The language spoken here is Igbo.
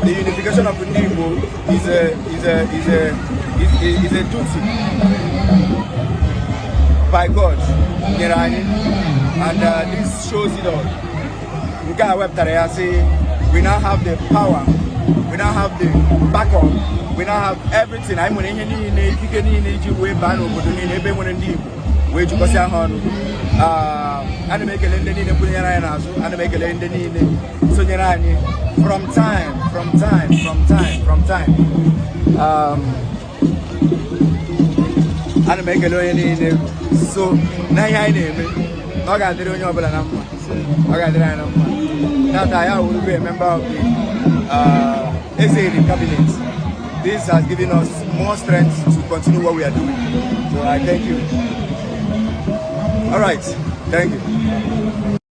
The unification of Igbo is a duty by God, and this shows it all. We now have the power, we now have the backup, we now have everything. I'm going to from time. And make a lawyer so now I name it. That I will be a member of the SAD cabinet. This has given us more strength to continue what we are doing. So I thank you. All right, thank you.